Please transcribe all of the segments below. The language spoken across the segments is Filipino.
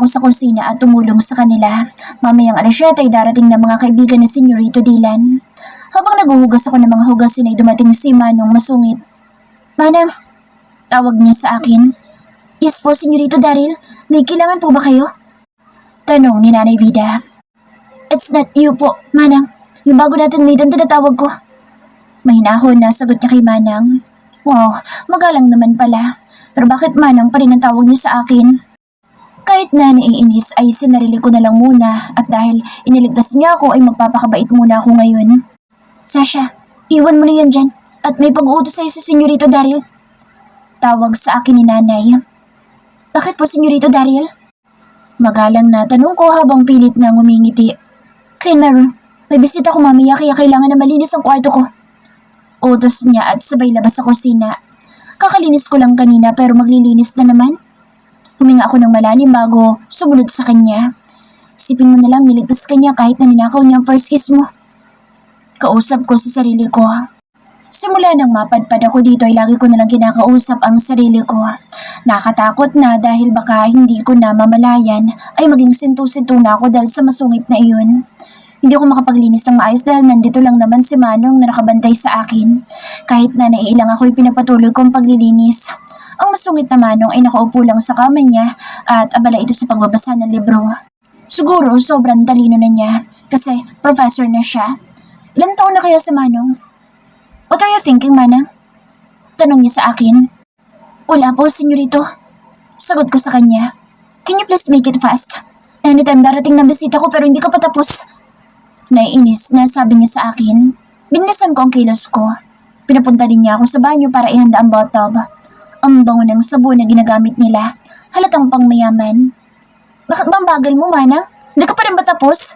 ako sa kusina at tumulong sa kanila. Mamayang 7:00 ay darating na mga kaibigan ni Senyorito Dylan. Habang naguhugas ako ng mga hugasin ay dumating si Manong masungit. "Manang," tawag niya sa akin. "Yes po, Senyorito Daryl. May kailangan po ba kayo?" Tanong ni Nanay Vida. "It's not you po, Manang. Yung bago natin maid ang tinatawag ko." Mahinahon na sagot niya kay Manang. Wow, magalang naman pala. Pero bakit Manang pa rin ang tawag niya sa akin? Kahit na naiinis ay sinarili ko na lang muna at dahil iniligtas niya ako ay magpapakabait muna ako ngayon. "Sasha, iwan mo na yan dyan at may pag-uutos sa'yo si Senyorito Daryl." Tawag sa akin ni Nanay. "Bakit po, Senyorito Daryl?" Magalang na tanong ko habang pilit na ngumingiti. "Kay Meron, may bisita ko mamaya kaya kailangan na malinis ang kwarto ko." Utos niya at sabay labas sa kusina. Kakalinis ko lang kanina pero maglilinis na naman. Huminga ako ng malalim bago sumunod sa kanya. Isipin mo na lang niligtas ka niya kahit na ninakaw niya ang first kiss mo. Kausap ko sa sarili ko. Simula nang mapadpad ako dito ay lagi ko nalang kinakausap ang sarili ko. Nakatakot na dahil baka hindi ko na mamalayan ay maging sintu-sintu na ako dahil sa masungit na iyon. Hindi ako makapaglinis ng maayos dahil nandito lang naman si Manong na nakabantay sa akin. Kahit na naiilang ako'y pinagpatuloy kong paglilinis. Ang masungit na Manong ay nakaupo lang sa kama niya at abala ito sa pagbabasa ng libro. Siguro sobrang talino na niya kasi professor na siya. Ilan taon na kaya si Manong? "What are you thinking, Manang?" Tanong niya sa akin. "Wala po, Senyorito." Sagot ko sa kanya. "Can you please make it fast? Anytime darating ng bisita ko pero hindi ka pa tapos." Naiinis na sabi niya sa akin. Binisan ko ang kilos ko. Pinapunta din niya ako sa banyo para ihanda ang bathtub. Ang bango ng sabon na ginagamit nila. Halatang pangmayaman. "Bakit bang bagal mo, Manang? Hindi ka pa rin ba tapos?"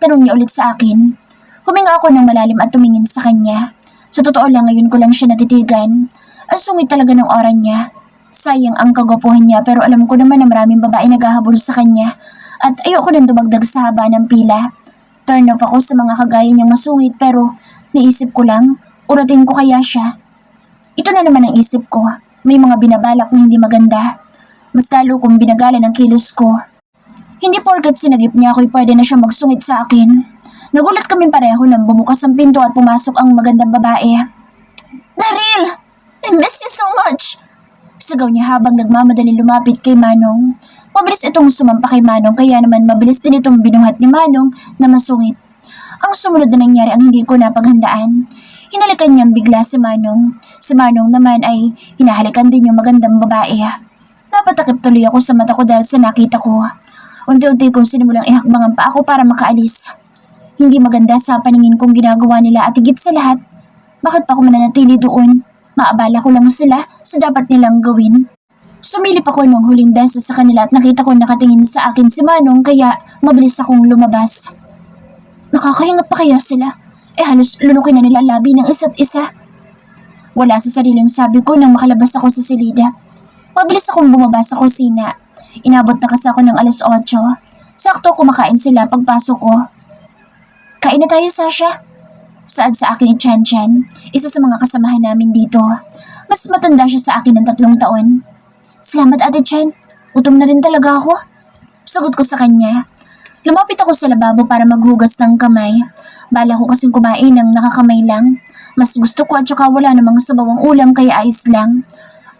Tanong niya ulit sa akin. Huminga ako ng malalim at tumingin sa kanya. Sa totoo lang ngayon ko lang siya natitigan. Ang sungit talaga ng aura niya. Sayang ang kagwapuhan niya pero alam ko naman na maraming babae naghahabol sa kanya. At ayoko nang dumagdag sa haba ng pila. Turn off ako sa mga kagaya niyang masungit pero naisip ko lang, uratin ko kaya siya. Ito na naman ang isip ko, may mga binabalak na hindi maganda. Mas lalo kung binagalan ang kilos ko. Hindi porkat sinagip niya ako'y pwede na siya magsungit sa akin. Nagulat kami pareho nang bumukas ang pinto at pumasok ang magandang babae. "Daryl! I miss you so much!" Sigaw niya habang nagmamadali lumapit kay Manong. Mabilis itong sumampa kay Manong kaya naman mabilis din itong binuhat ni Manong na masungit. Ang sumunod na nangyari ang hindi ko napaghandaan. Hinalikan niyang bigla si Manong. Si Manong naman ay hinahalikan din yung magandang babae. Napatakip tuloy ako sa mata ko dahil sa nakita ko. Unti-unti kong sinimulang ihakbang ang paa ko para makaalis. Hindi maganda sa paningin kong ginagawa nila at higit sa lahat, bakit pa ako mananatili doon? Maabala ko lang sila sa dapat nilang gawin. Sumilip ako nung huling beses sa kanila at nakita ko nakatingin sa akin si Manong kaya mabilis akong lumabas. Nakakahinga pa kaya sila? Halos lunukin na nila labi ng isa't isa. Wala sa sariling sabi ko nang makalabas ako sa silida. Mabilis akong bumaba sa kusina. Inabot na kasi ako ng 8:00. Sakto kumakain sila pagpasok ko. "Kain na tayo, Sasha." Saad sa akin ni Chan Chan, isa sa mga kasamahan namin dito. Mas matanda siya sa akin ng 3 taon. "Salamat, Ate Chan. Gutom na rin talaga ako." Sagot ko sa kanya. Lumapit ako sa lababo para maghugas ng kamay. Bala ko kasing kumain ng nakakamay lang. Mas gusto ko at saka wala namang sabawang ulam kaya ayos lang.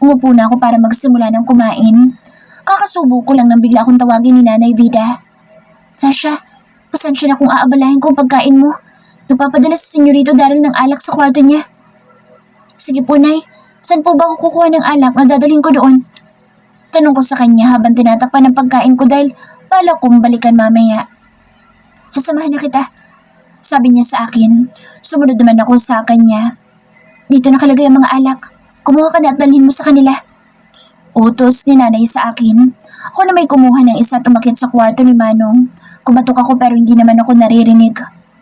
Umupo na ako para magsimula ng kumain. Kakasubo ko lang nang bigla akong tawagin ni Nanay Vida. "Sasha, pasensya na kung aabalahin ko ang pagkain mo. Nagpapadala si Senyorito Daryl ng alak sa kwarto niya." "Sige po, Nay. Saan po ba ako kukuha ng alak na dadalhin ko doon?" Tanong ko sa kanya habang tinatakpan ng pagkain ko dahil bala kong balikan mamaya. "Sasamahan na kita," sabi niya sa akin. Sumunod naman ako sa kanya. "Dito nakalagay ang mga alak. Kumuha ka na at dalhin mo sa kanila." Utos ni Nanay sa akin. Ako na may kumuha ng isa at umakyat sa kwarto ni Manong. Kumatok ako pero hindi naman ako naririnig.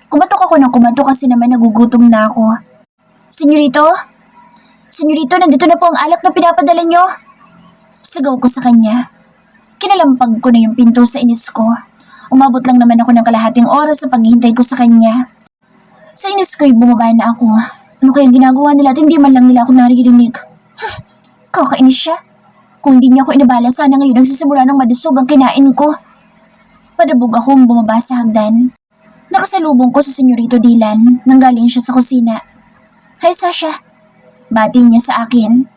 Kumatok ako ng kumatok kasi naman nagugutom na ako. "Senyorito? Senyorito, nandito na po ang alak na pinapadala niyo." Sigaw ko sa kanya. Kinalampag ko na yung pinto sa inis ko. Umabot lang naman ako ng kalahating oras sa paghihintay ko sa kanya. Sa inis ko'y bumaba na ako. Ano kayang ginagawa nila at hindi man lang nila ako naririnig? Kakainis siya. Kung hindi niya ako inabala, sana ngayon nagsisimula ng madusog ang kinain ko. Padabog akong bumaba sa hagdan. Nakasalubong ko sa Senyorito Dylan nang galing siya sa kusina. Hi, Sasha. Bati niya sa akin.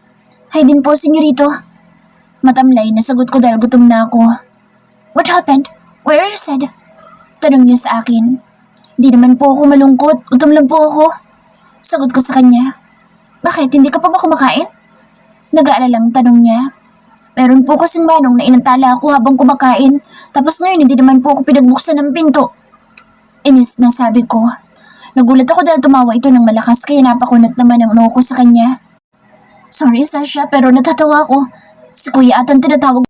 Hi din po, Senyorito. Matamlay na sagot ko dahil gutom na ako. What happened? Where are you sad? Tanong niya sa akin. Di naman po ako malungkot. Gutom lang po ako. Sagot ko sa kanya. Bakit? Hindi ka pa ba kumakain? Nag-aalalang tanong niya. Meron po kasing manong na inantala ako habang kumakain. Tapos ngayon hindi naman po ako pinagbuksan ng pinto. Inis na sabi ko. Nagulat ako dahil tumawa ito ng malakas kaya napakunot naman ang noo ko sa kanya. Sorry, Sasha, pero natatawa ako. Si Kuya at ang tinatawag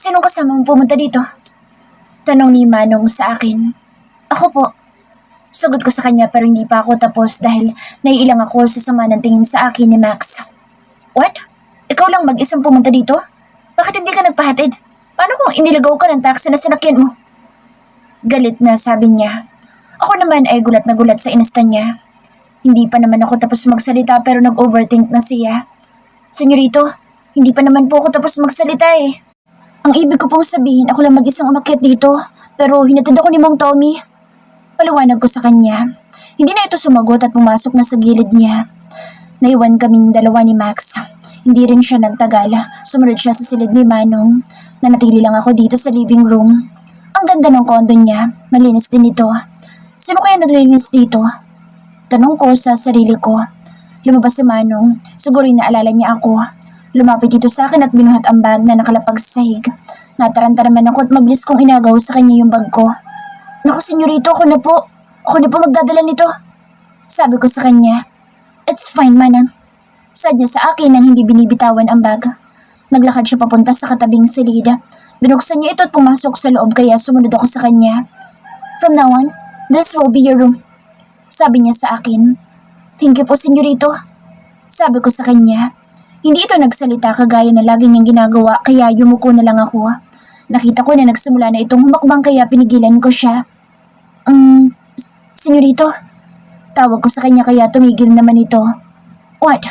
Sinong kasama mong pumunta dito? Tanong ni Manong sa akin. Ako po. Sagot ko sa kanya pero hindi pa ako tapos dahil naiilang ako sa sama ng tingin sa akin ni Max. What? Ikaw lang mag-isang pumunta dito? Bakit hindi ka nagpahatid? Paano kung inilagaw ka ng taxi na sinakyan mo? Galit na sabi niya. Ako naman ay gulat na gulat sa inasta niya. Hindi pa naman ako tapos magsalita pero nag-overthink na siya. Senyorito, hindi pa naman po ako tapos magsalita eh. Ang ibig ko pong sabihin ako lang mag-isang umakyat dito pero hinatid ako ni Mang Tommy. Paliwanag ko sa kanya. Hindi na ito sumagot at pumasok na sa gilid niya. Naiwan kaming dalawa ni Max. Hindi rin siya nagtagal. Sumunod siya sa silid ni Manong. Nanatili lang ako dito sa living room. Ang ganda ng kondo niya. Malinis din ito. Sino kaya naglilinis dito? Tanong ko sa sarili ko. Lumabas si Manong. Siguro inaalala niya ako. Lumapit ito sa akin at binuhat ang bag na nakalapag sa sahig. Nataranta naman ako at mabilis kong inagaw sa kanya yung bag ko. Naku, senyorito, ako na po. Ako na po magdadala nito. Sabi ko sa kanya. It's fine, Manang. Saad niya sa akin nang hindi binibitawan ang bag. Naglakad siya papunta sa katabing silid. Binuksan niya ito at pumasok sa loob kaya sumunod ako sa kanya. From now on, this will be your room. Sabi niya sa akin. Thank you po, senyorito. Sabi ko sa kanya. Hindi ito nagsalita kagaya na lagi niyang ginagawa kaya yumuko na lang ako. Nakita ko na nagsimula na itong humakbang kaya pinigilan ko siya. Senyorito. Tawag ko sa kanya kaya tumigil naman ito. What?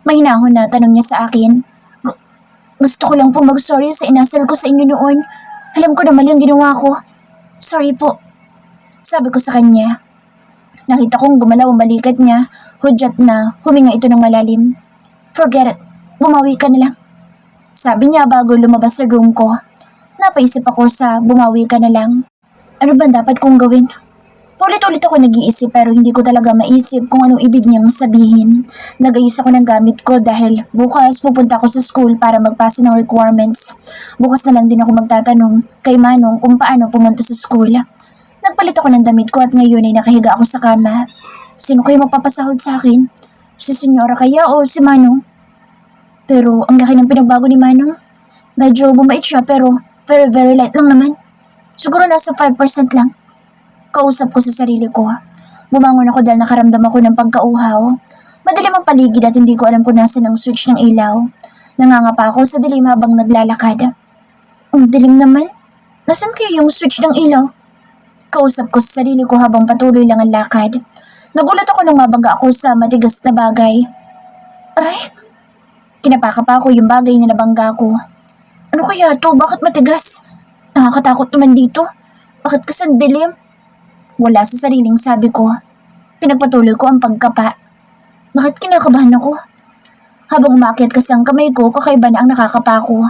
Mahinahon na tanong niya sa akin. Gusto ko lang po mag-sorry sa inasal ko sa inyo noon. Alam ko na mali ang ginawa ko. Sorry po. Sabi ko sa kanya. Nakita kong gumalaw ang balikat niya. Hudyat na huminga ito ng malalim. Forget it. Bumawi ka na lang. Sabi niya bago lumabas sa room ko. Napaisip ako sa bumawi ka na lang. Ano ba dapat kong gawin? Paulit-ulit ako nag-iisip pero hindi ko talaga maisip kung anong ibig niyang sabihin. Nag-ayos ako ng gamit ko dahil bukas pupunta ako sa school para magpasa ng requirements. Bukas na lang din ako magtatanong kay Manong kung paano pumunta sa school. Nagpalit ako ng damit ko at ngayon ay nakahiga ako sa kama. Sino kayo magpapasahod sa akin? Si Senyora kaya o si Manong? Pero ang laki ng pinagbago ni Manong. Medyo bumait siya pero very light lang naman. Siguro nasa 5% lang. Kausap ko sa sarili ko. Bumangon ako dahil nakaramdam ako ng pagkauhaw. Madilim ang paligid at hindi ko alam kung nasan ang switch ng ilaw. Nangangapa ako sa dilim habang naglalakad. Ang dilim naman. Nasaan kaya yung switch ng ilaw? Kausap ko sa sarili ko habang patuloy lang ang lakad. Nagulat ako nang mabangga ako sa matigas na bagay. Aray! Kinapaka pa ako yung bagay na nabangga ko. Ano kaya to? Bakit matigas? Nakakatakot naman dito. Bakit kasi ang dilim? Wala sa sariling sabi ko. Pinagpatuloy ko ang pagkapa. Bakit kinakabahan ako? Habang umakyat kasi ang kamay ko, kakaiba na ang nakakapa ko.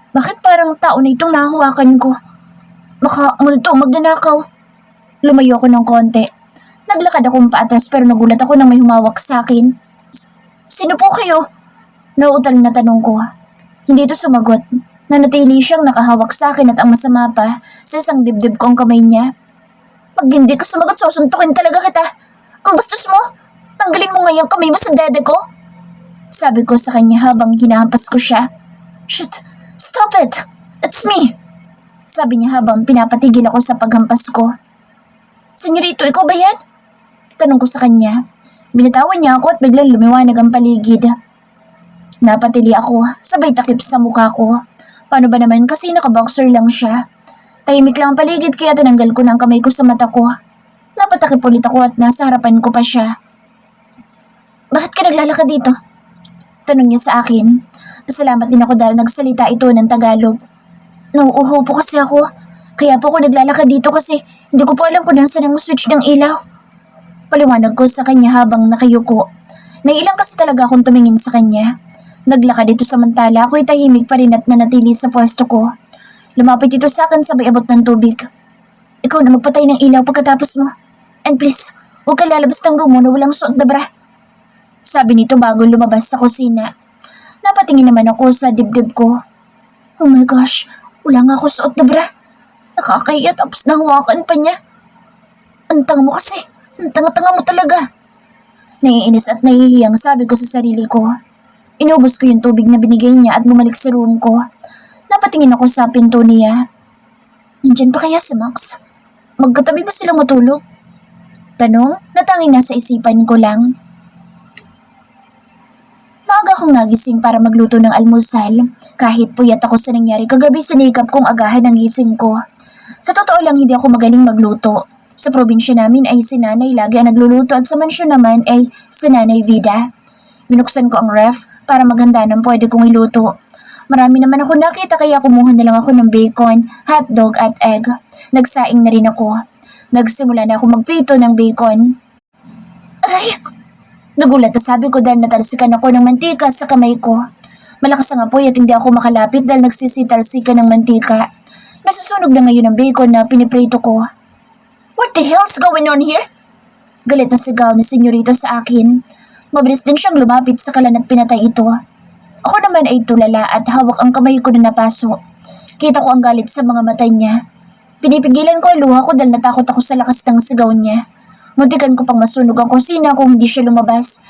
Bakit parang tao na itong nahawakan ko? Baka multo magnanakaw. Lumayo ako ng konti. Naglakad akong paatras pero nagulat ako nang may humawak sa akin. Sino po kayo? Nauutal na tanong ko. Hindi ito sumagot. Nanatili siyang nakahawak sa akin at ang masama pa, sa isang dibdib ko ang kamay niya. Pag hindi ka sumagot, susuntukin talaga kita. Ang bastos mo! Tanggalin mo ngayong kamay mo sa dede ko! Sabi ko sa kanya habang hinahampas ko siya. Shit! Stop it! It's me! Sabi niya habang pinapatigil ako sa paghampas ko. Senyorito, ikaw ba yan? Tanong ko sa kanya. Binitawan niya ako at biglang lumiwanag ang paligid. Napatili ako, sabay takip sa mukha ko. Paano ba naman kasi nakaboxer lang siya? Tahimik lang ang paligid kaya tinanggal ko ng kamay ko sa mata ko. Napatakip ulit ako at nasa harapan ko pa siya. Bakit ka naglalakad dito? Tanong niya sa akin. Pasalamat din ako dahil nagsalita ito ng Tagalog. Nauuhaw po kasi ako. Kaya po ako naglalakad dito kasi hindi ko po alam kung nasaan ang switch ng ilaw. Paliwanag ko sa kanya habang nakayuko. Nailang kasi talaga akong tumingin sa kanya. Naglakad ito samantala ako'y tahimik pa rin at nanatili sa pwesto ko. Lumapit ito sa akin sabay abot ng tubig. Ikaw na magpatay ng ilaw pagkatapos mo. And please, huwag ka lalabas ng room mo na walang suot na bra. Sabi nito bago lumabas sa kusina. Napatingin naman ako sa dibdib ko. Oh my gosh, wala nga ako suot na bra. Nakakahiya tapos nahawakan pa niya. Antang mo kasi, ang tanga-tanga mo talaga. Naiinis at nahihiyang sabi ko sa sarili ko. Inubos ko yung tubig na binigay niya at bumalik sa room ko. Napatingin ako sa pinto niya. Nandyan pa kaya si Max? Magkatabi ba silang matulog? Tanong na tanging nasa isipan ko lang. Maaga akong nagising para magluto ng almusal. Kahit puyat ako sa nangyari kagabi, sinikap kong agahan ang gising ko. Sa totoo lang, hindi ako magaling magluto. Sa probinsya namin ay si nanay lagi ang nagluluto at sa mansyon naman ay si nanay Vida. Binuksan ko ang ref para maghanda ng pwede kong iluto. Marami naman ako nakita kaya kumuha na lang ako ng bacon, hotdog at egg. Nagsaing na rin ako. Nagsimula na ako magprito ng bacon. Aray! Nagulat na sabi ko dahil natalsikan ako ng mantika sa kamay ko. Malakas ang apoy at hindi ako makalapit dahil nagsisitalsikan ng mantika. Nasusunog na ngayon ang bacon na piniprito ko. What the hell's going on here? Galit na sigaw ni Senyorito sa akin. Mabilis din siyang lumapit sa kalan at pinatay ito. Ako naman ay tulala at hawak ang kamay ko na napaso. Kita ko ang galit sa mga mata niya. Pinipigilan ko ang luha ko dahil natakot ako sa lakas ng sigaw niya. Muntikan ko pang masunog ang kusina kung hindi siya lumabas.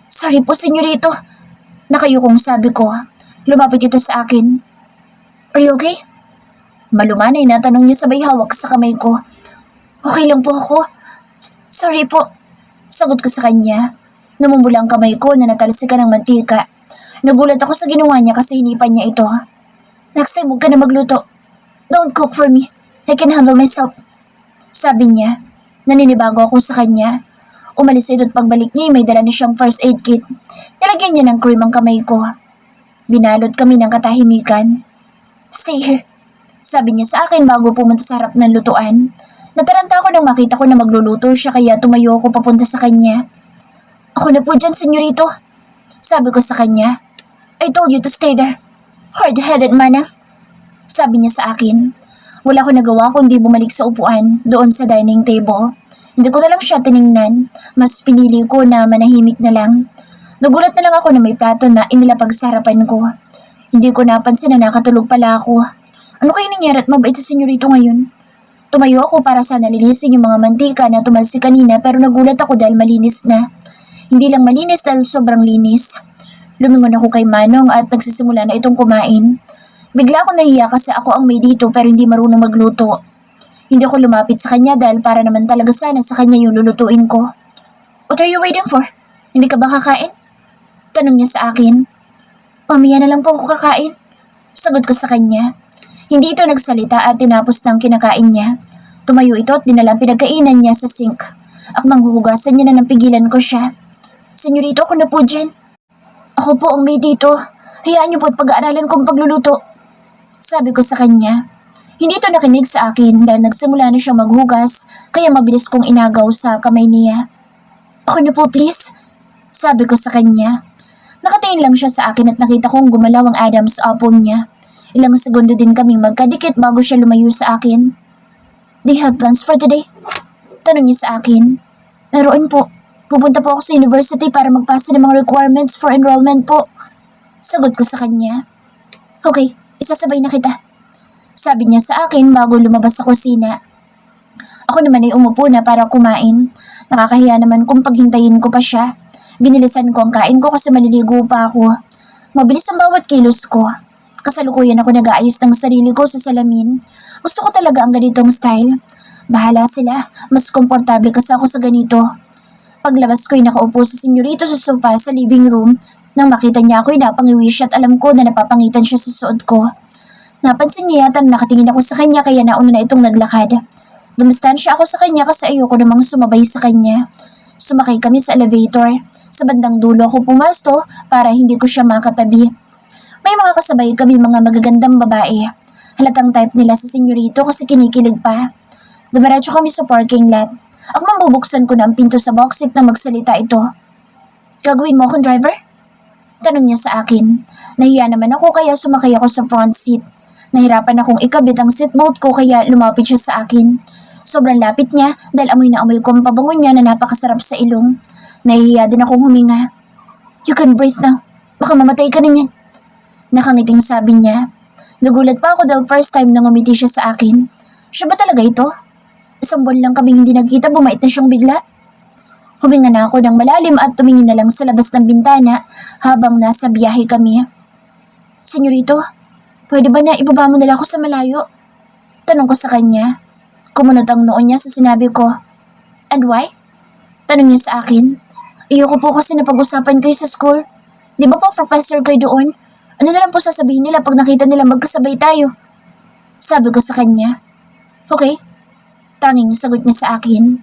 Sorry po, Senyorito. Nakayukong sabi ko. Lumapit ito sa akin. Are you okay? Malumanay na tanong niya sabay hawak sa kamay ko. Okay lang po ako. Sorry po. Sagot ko sa kanya. Namumula ang kamay ko na natalsikan ng mantika. Nagulat ako sa ginawa niya kasi hinipan niya ito. Next time huwag ka na magluto. Don't cook for me. I can handle myself. Sabi niya. Naninibago ako sa kanya. Umalis ito at pagbalik niya may dala na siyang first aid kit. Nilagyan niya ng cream ang kamay ko. Binalot kami ng katahimikan. Stay here. Sabi niya sa akin bago pumunta sa harap ng lutuan. Nataranta ako nang makita ko na magluluto siya kaya tumayo ako papunta sa kanya. Ako na po dyan, Senyorito. Sabi ko sa kanya. I told you to stay there. Hard-headed man. Sabi niya sa akin. Wala ko nagawa kundi bumalik sa upuan doon sa dining table. Hindi ko na lang siya tiningnan. Mas pinili ko na manahimik na lang. Nagulat na lang ako na may plato na inilapag sa harapan ko. Hindi ko napansin na nakatulog pala ako. Ano kayo nangyari at mabait sa Senyorito ngayon? Tumayo ako para sana linisin yung mga mantika na tumalsi kanina pero nagulat ako dahil malinis na. Hindi lang malinis dahil sobrang linis. Lumingon ako kay Manong at nagsisimula na itong kumain. Bigla akong nahiya kasi ako ang may dito pero hindi marunong magluto. Hindi ako lumapit sa kanya dahil para naman talaga sana sa kanya yung lulutuin ko. What are you waiting for? Hindi ka ba kakain? Tanong niya sa akin. Mamaya na lang po ako kakain. Sagot ko sa kanya. Hindi ito nagsalita at tinapos ng kinakain niya. Tumayo ito at dinala ang pinagkainan niya sa sink. Akmang huhugasan niya na nang pigilan ko siya. Senyorito, ako na po dyan. Ako po ang may dito. Hayaan niyo po at pag-aaralan kong pagluluto. Sabi ko sa kanya. Hindi ito nakinig sa akin dahil nagsimula na siyang maghugas kaya mabilis kong inagaw sa kamay niya. Ako na po please. Sabi ko sa kanya. Nakatingin lang siya sa akin at nakita kong gumalaw ang Adam's apple niya. Ilang segundo din kaming magkadikit bago siya lumayo sa akin. Do you have plans for today? Tanong niya sa akin. Meron po. Pupunta po ako sa university para magpasa ng mga requirements for enrollment po. Sagot ko sa kanya. Okay, isasabay na kita. Sabi niya sa akin bago lumabas sa kusina. Ako naman ay umupo na para kumain. Nakakahiya naman kung paghintayin ko pa siya. Binilisan ko ang kain ko kasi maliligo pa ako. Mabilis ang bawat kilos ko. Kasalukuyan ako nag-aayos ng sarili ko sa salamin. Gusto ko talaga ang ganitong style. Bahala sila. Mas komportable kasi ako sa ganito. Paglabas ko'y nakaupo si Senyorito sa sofa sa living room. Nang makita niya ako'y napangiwi siya at alam ko na napapangitan siya sa suot ko. Napansin niya yata na nakatingin ako sa kanya kaya nauna na itong naglakad. Dumistansya ako sa kanya kasi ayoko namang sumabay sa kanya. Sumakay kami sa elevator. Sa bandang dulo ako pumasto para hindi ko siya makatabi. May mga kasabay kami mga magagandang babae. Halatang type nila sa Senyorito kasi kinikilig pa. Dumiretso kami sa parking lot. Ako mambubuksan ko na ang pinto sa box seat na magsalita ito. Gagawin mo akong driver? Tanong niya sa akin. Nahiya naman ako kaya sumakay ako sa front seat. Nahirapan akong ikabit ang seatbelt ko kaya lumapit siya sa akin. Sobrang lapit niya dahil amoy na amoy ko ang pabango niya na napakasarap sa ilong. Nahihiya din akong huminga. You can breathe now. Baka mamatay ka na niyan. Nakangiting sabi niya. Nagulat pa ako dahil first time na ngumiti siya sa akin. Siya ba talaga ito? Isang buwan lang kaming hindi nagkita, bumait na siyang bigla. Huminga na ako ng malalim at tumingin na lang sa labas ng bintana habang nasa biyahe kami. Senyorito, Pwede ba na ibaba mo nila ako sa malayo? Tanong ko sa kanya. Kumunot ang noo niya sa sinabi ko. And why? Tanong niya sa akin. Ayoko po kasi napag-usapan kayo sa school. Di ba po professor kayo doon? Ano na lang po sasabihin nila pag nakita nila magkasabay tayo? Sabi ko sa kanya. Okay. Tanging sagot niya sa akin.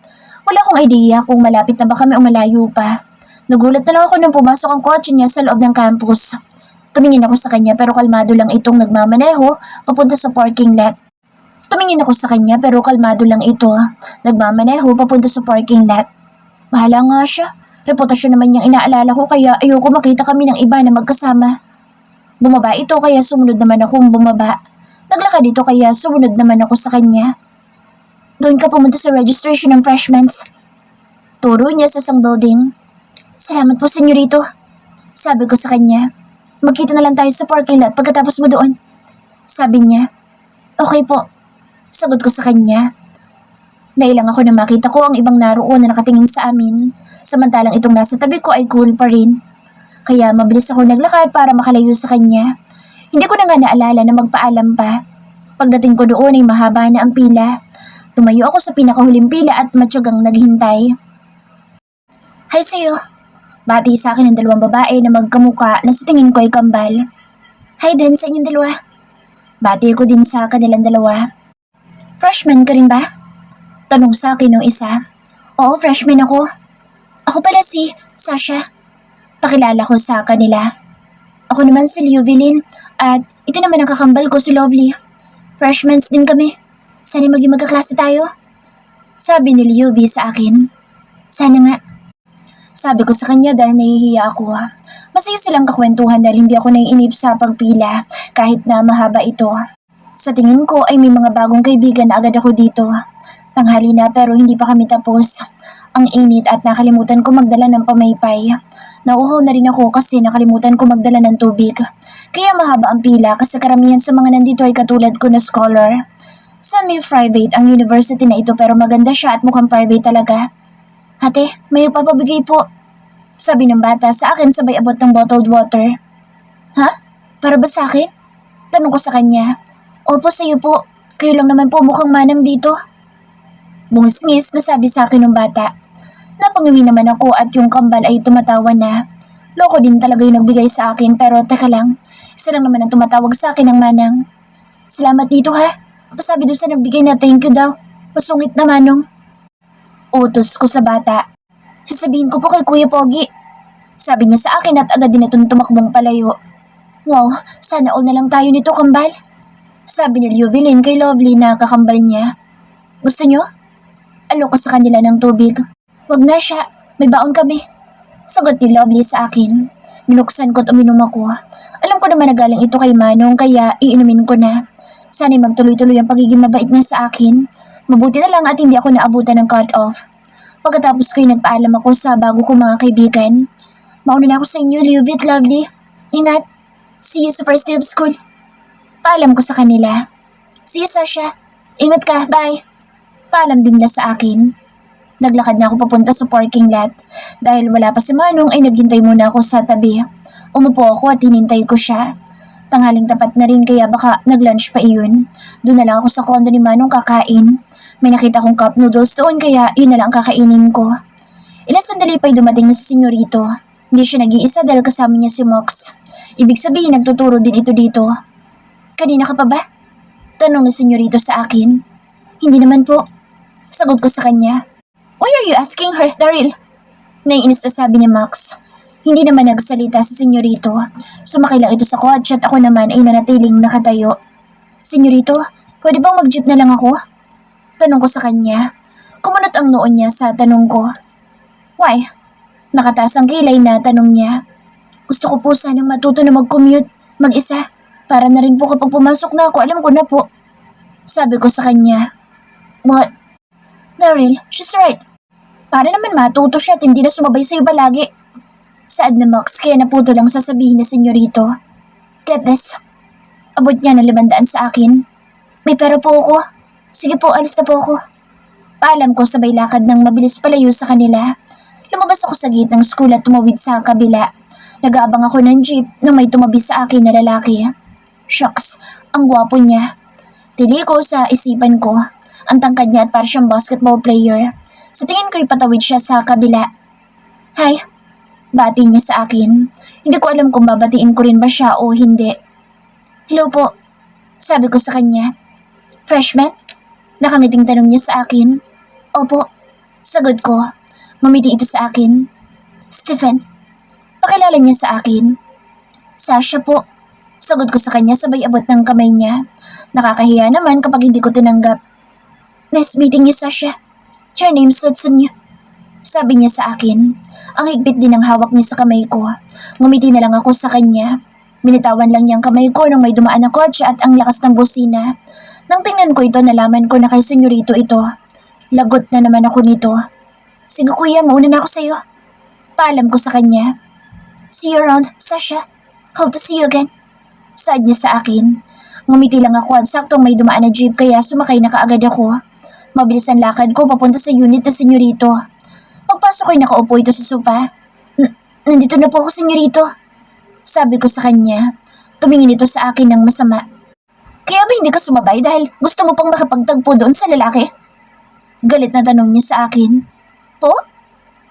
Wala akong idea kung malapit na ba kami o malayo pa. Nagulat na lang ako nang pumasok ang kotse niya sa loob ng campus. Tumingin ako sa kanya pero kalmado lang itong nagmamaneho papunta sa parking lot. Tumingin ako sa kanya pero kalmado lang ito. Nagmamaneho papunta sa parking lot. Bahala nga siya. Reputasyon naman niyang inaalala ko kaya ayoko makita kami ng iba na magkasama. Bumaba ito kaya sumunod naman akong bumaba. Naglakad ito kaya sumunod naman ako sa kanya. Doon ka pumunta sa registration ng freshmen. Turo niya sa isang building. Salamat po, senyorito. Sabi ko sa kanya. Magkita na lang tayo sa parking lot pagkatapos mo doon. Sabi niya. Okay po. Sagot ko sa kanya. Nailang ako na makita ko ang ibang naroon na nakatingin sa amin. Samantalang itong nasa tabi ko ay cool pa rin. Kaya mabilis ako naglakad para makalayo sa kanya. Hindi ko na nga naalala na magpaalam pa. Pagdating ko doon ay mahaba na ang pila. Tumayo ako sa pinakahuling pila at matyagang naghintay. Hi sa'yo. Bati sa akin ng dalawang babae na magkamuka na sa tingin ko ay kambal. Hi din sa inyong dalawa. Bati ko din sa kanilang dalawa. Freshman ka rin ba? Tanong sa akin ng isa. Oo, freshman ako. Ako pala si Sasha. Pakilala ko sa kanila. Ako naman si Liuvilin at ito naman ang kakambal ko si Lovely. Freshmans din kami. Sana maging magkaklase tayo. Sabi ni Liuvi sa akin. Sana nga. Sabi ko sa kanya dahil nahihiya ako. Masaya silang kakwentuhan dahil hindi ako naiinip sa pagpila kahit na mahaba ito. Sa tingin ko ay may mga bagong kaibigan na agad ako dito. Tanghali na pero hindi pa kami tapos. Ang init at nakalimutan ko magdala ng pamaypay. Nauuhaw na rin ako kasi nakalimutan ko magdala ng tubig. Kaya mahaba ang pila kasi karamihan sa mga nandito ay katulad ko na scholar. Semi-private ang university na ito pero maganda siya at mukhang private talaga. Ate, may nagpapabigay po. Sabi ng bata sa akin sabay abot ng bottled water. Ha? Para ba sa akin? Tanong ko sa kanya. Opo, sa'yo po. Kayo lang naman po mukhang manang dito. Bungis-ngis na sabi sa akin ng bata. Napangiwi naman ako at yung kambal ay tumatawa na. Loko din talaga yung nagbigay sa akin pero teka lang. Isa lang naman ang tumatawag sa akin ng manang. Salamat dito ha. Pasabi doon sa nagbigay na thank you daw. Masungit na manong. Utos ko sa bata. Sasabihin ko po kay Kuya Pogi. Sabi niya sa akin at agad din itong tumakbong palayo. Wow, sana all na lang tayo nito kambal. Sabi ni Liuvilin kay Lovely na kakambal niya. Gusto niyo? Alok ko sa kanila ng tubig. Wag na siya, may baon kami. Sagot ni Lovely sa akin. Binuksan ko at uminom ako. Alam ko naman na galing ito kay Manong kaya iinumin ko na. Sana'y magtuloy-tuloy ang pagiging mabait niya sa akin. Mabuti na lang at hindi ako naabutan ng cut-off. Pagkatapos ko'y nagpaalam ako sa bago kong mga kaibigan. Mauna na ako sa inyo, Liuvit, Lovely. Ingat. See you sa first day of school. Paalam ko sa kanila. See you, Sasha. Ingat ka, bye. Paalam din nila sa akin. Naglakad na ako papunta sa parking lot. Dahil wala pa si Manong ay naghintay muna ako sa tabi. Umupo ako at hinintay ko siya. Tanghaling tapat na rin kaya baka nag-lunch pa iyon. Doon na lang ako sa kondo ni Manong kakain. May nakita kong cup noodles doon kaya yun na lang kakainin ko. Ilang sandali pa'y dumating na si Senyorito. Hindi siya nag-iisa dahil kasama niya si Mox. Ibig sabihin nagtuturo din ito dito. Kanina ka pa ba? Tanong ni Senyorito sa akin. Hindi naman po. Sagot ko sa kanya. Why are you asking her, Daryl? Naiinis na sabi ni Max. Hindi naman nagsalita si Senyorito. Sumakay lang ito sa kotse at ako naman ay nanatiling nakatayo. Senyorito, pwede bang mag-jeep na lang ako? Tanong ko sa kanya. Kumunot ang noon niya sa tanong ko. Why? Nakataas ang kilay na tanong niya. Gusto ko po sanang matuto na mag-commute, mag-isa. Para na rin po kapag pumasok na ako, alam ko na po. Sabi ko sa kanya. But, Daryl, she's right. Para naman matuto siya at hindi na sumabay sa'yo palagi. Saad na Max kaya naputo lang sasabihin na Senyorito. Get this. Abot niya ng 500 sa akin. May pera po ako. Sige po, alis na po ako. Paalam ko sabay lakad ng mabilis palayo sa kanila. Lumabas ako sa gate ng school at tumawid sa kabila. Nag-aabang ako ng jeep nang may tumabi sa akin na lalaki. Shucks, Ang gwapo niya. Tili ko sa isipan ko. Ang tangkad niya at para siyang basketball player. Sa tingin ko'y patawid siya sa kabila. Hi, bati niya sa akin. Hindi ko alam kung babatiin ko rin ba siya o hindi. Hello po, sabi ko sa kanya. Freshman? Nakangiting tanong niya sa akin. Opo, sagot ko. Mamiti ito sa akin. Stephen, pakilala niya sa akin. Sasha po, sagot ko sa kanya sabay abot ng kamay niya. Nakakahiya naman kapag hindi ko tinanggap. Nice meeting you, Sasha. Your name's Tatsunya. Sabi niya sa akin. Ang higpit din ng hawak niya sa kamay ko. Ngumiti na lang ako sa kanya. Binitawan lang niyang kamay ko nang may dumaan na kotse at ang lakas ng busina. Nang tingnan ko ito, nalaman ko na kay senyorito ito. Lagot na naman ako nito. Sige kuya, mauna na ako sa'yo. Paalam ko sa kanya. See you around, Sasha. Hope to see you again. Saad niya sa akin. Ngumiti lang ako at saktong may dumaan na jeep kaya sumakay na kaagad ako. Mabilis ang lakad ko papunta sa unit na senyorito. Pagpasok ko'y nakaupo ito sa sofa. Nandito na po ako, senyorito. Sabi ko sa kanya. Tumingin ito sa akin ng masama. Kaya ba hindi ka sumabay dahil gusto mo pang makapagtagpo doon sa lalaki? Galit na tanong niya sa akin. Po?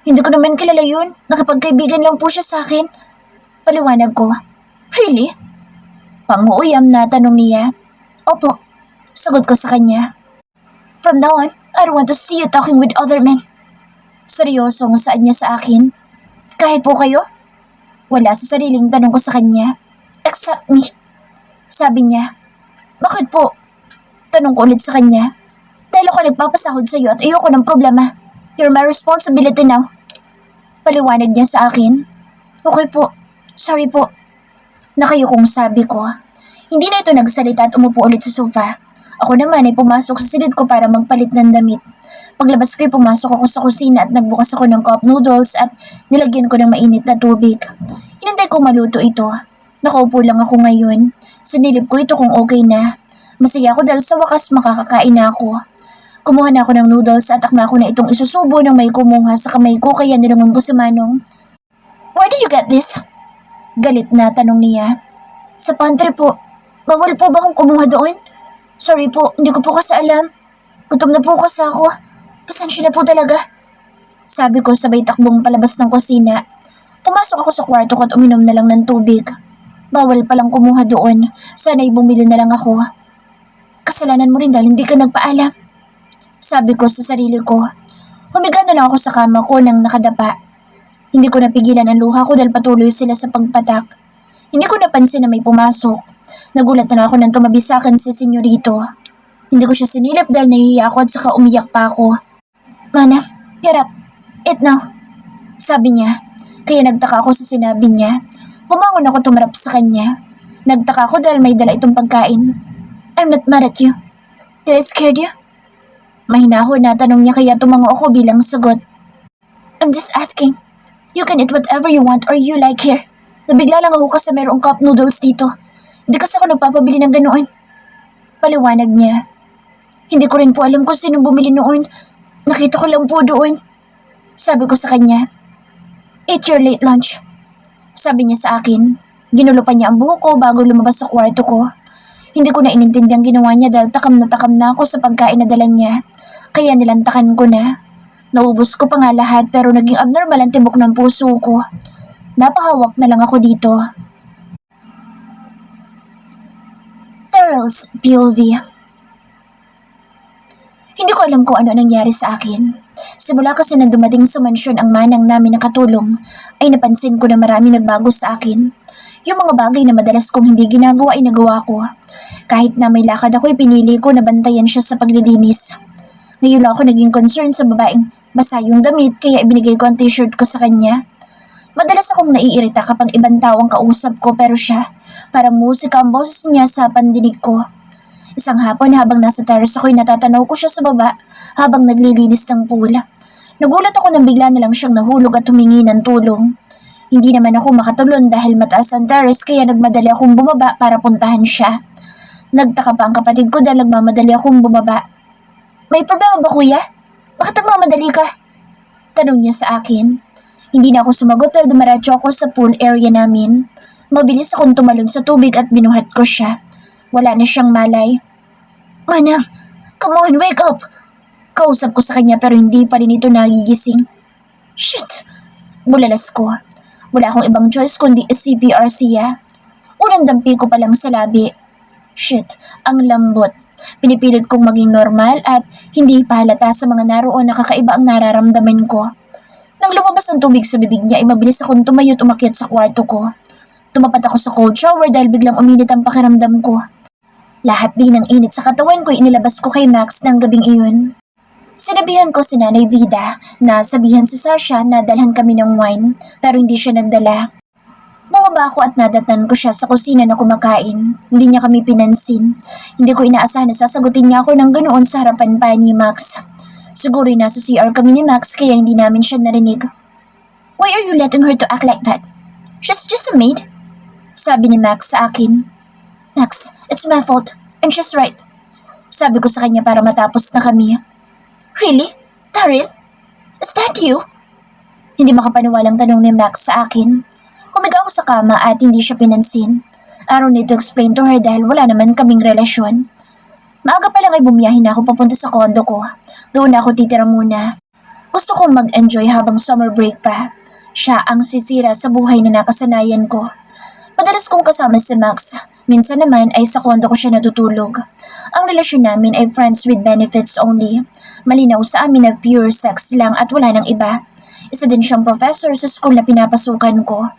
Hindi ko naman kilala yun. Nakapagkaibigan lang po siya sa akin. Paliwanag ko. Really? Panguuyam na tanong niya. Opo. Sagot ko sa kanya. From now on, I don't want to see you talking with other men. Seryosong saad niya sa akin. Kahit po kayo? Wala sa sariling tanong ko sa kanya. Except me. Sabi niya. Bakit po? Tanong ko ulit sa kanya. Dahil ako nagpapasahod sa iyo at ayoko ng problema. You're my responsibility now. Paliwanag niya sa akin. Okay po. Sorry po. Nakayukong sabi ko. Hindi na ito nagsalita at umupo ulit sa sofa. Ako naman ay pumasok sa silid ko para magpalit ng damit. Paglabas ko'y pumasok ako sa kusina at nagbukas ako ng cup noodles at nilagyan ko ng mainit na tubig. Hinintay ko maluto ito. Nakaupo lang ako ngayon. Sinilip ko ito kung okay na. Masaya ako dahil sa wakas makakakain na ako. Kumuha na ako ng noodles at akma ko na itong isusubo ng may kumuha sa kamay ko kaya nilangon ko si Manong. Where did you get this? Galit na tanong niya. Sa pantry po. Bawal po ba kung kumuha doon? Sorry po, hindi ko po kasi alam. Gutom na po kasi ako. Pasensya na po talaga. Sabi ko sabay takbong palabas ng kusina. Pumasok ako sa kwarto ko at uminom na lang ng tubig. Bawal palang kumuha doon. Sana'y bumili na lang ako. Kasalanan mo rin dahil hindi ka nagpaalam. Sabi ko sa sarili ko. Humiga na lang ako sa kama ko nang nakadapa. Hindi ko napigilan ang luha ko dahil patuloy sila sa pagpatak. Hindi ko napansin na may pumasok. Nagulat na ako nang tumabi sa akin si senyorito. Hindi ko siya sinilip dahil nahihiya ako at saka umiyak pa ako. Mana, get up. Eat now. Sabi niya. Kaya nagtaka ako sa sinabi niya. Pumangon ako tumarap sa kanya. Nagtaka ako dahil may dala itong pagkain. I'm not mad at you. Did I scared you? Mahinahon na tanong niya kaya tumango ako bilang sagot. I'm just asking. You can eat whatever you want or you like here. Nabigla lang ako kasi mayroong cup noodles dito. Hindi kasi ako nagpapabili ng ganoon. Paliwanag niya. Hindi ko rin po alam kung sinong bumili noon. Nakita ko lang po doon. Sabi ko sa kanya. Eat your late lunch. Sabi niya sa akin. Ginulo pa niya ang buhok ko bago lumabas sa kwarto ko. Hindi ko na inintindi ang ginawa niya dahil takam na ako sa pagkain na dala niya. Kaya nilantakan ko na. Naubos ko pa nga lahat pero naging abnormal ang tibok ng puso ko. Napahawak na lang ako dito. Terrell's POV. Hindi ko alam kung ano nangyari sa akin. Simula kasi nang dumating sa mansyon ang manang namin na katulong, ay napansin ko na marami nagbago sa akin. Yung mga bagay na madalas kong hindi ginagawa ay nagawa ko. Kahit na may lakad ako, pinili ko na bantayan siya sa paglilinis. Ngayon ako naging concern sa babaeng basa yung damit kaya ibinigay ko ang t-shirt ko sa kanya. Madalas akong naiirita kapag ibang tao ang kausap ko pero siya, parang musika ang boses niya sa pandinig ko. Isang hapon habang nasa terrace ako'y natatanaw ko siya sa baba habang naglilinis ng pool. Nagulat ako nang bigla na lang siyang nahulog at humingi ng tulong. Hindi naman ako makatulon dahil mataas ang terrace kaya nagmadali akong bumaba para puntahan siya. Nagtaka pa ang kapatid ko dahil nagmamadali akong bumaba. May problema ba kuya? Bakit nagmamadali ka? Tanong niya sa akin. Hindi na ako sumagot dahil dumaratso ako sa pool area namin. Mabilis akong tumalon sa tubig at binuhat ko siya. Wala na siyang malay. Manang, come on, wake up! Kausap ko sa kanya pero hindi pa rin ito nagigising. Shit! Bulalas ko. Wala akong ibang choice kundi CPR siya. Unang dampi ko pa lang sa labi. Shit, ang lambot. Pinipilit kong maging normal at hindi pa halata sa mga naroon na kakaiba ang nararamdaman ko. Nang lumabas ang tubig sa bibig niya ay mabilis akong tumayo at umakyat sa kwarto ko. Tumapat ako sa cold shower dahil biglang uminit ang pakiramdam ko. Lahat din ng init sa katawan ko inilabas ko kay Max ng gabing iyon. Sinabihan ko si Nanay Vida na sabihan si Sasha na dalhan kami ng wine pero hindi siya nagdala. Bumaba ako at nadatnan ko siya sa kusina na kumakain. Hindi niya kami pinansin. Hindi ko inaasahan na sasagutin niya ako ng ganoon sa harapan pa ni Max. Siguro nasa CR kami ni Max kaya hindi namin siya narinig. Why are you letting her to act like that? She's just a maid. Sabi ni Max sa akin. Max, it's my fault. And she's right. Sabi ko sa kanya para matapos na kami. Really? Daryl? Is that you? Hindi makapaniwalang tanong ni Max sa akin. Humiga ako sa kama at hindi siya pinansin. I don't need to explain to her dahil wala naman kaming relasyon. Maaga pa lang ay bumiyahin ako papunta sa kondo ko. Doon ako titira muna. Gusto kong mag-enjoy habang summer break pa. Siya ang sisira sa buhay na nakasanayan ko. Madalas kong kasama si Max. Minsan naman ay sa kondo ko siya natutulog. Ang relasyon namin ay friends with benefits only. Malinaw sa amin na pure sex lang at wala nang iba. Isa din siyang professor sa school na pinapasukan ko.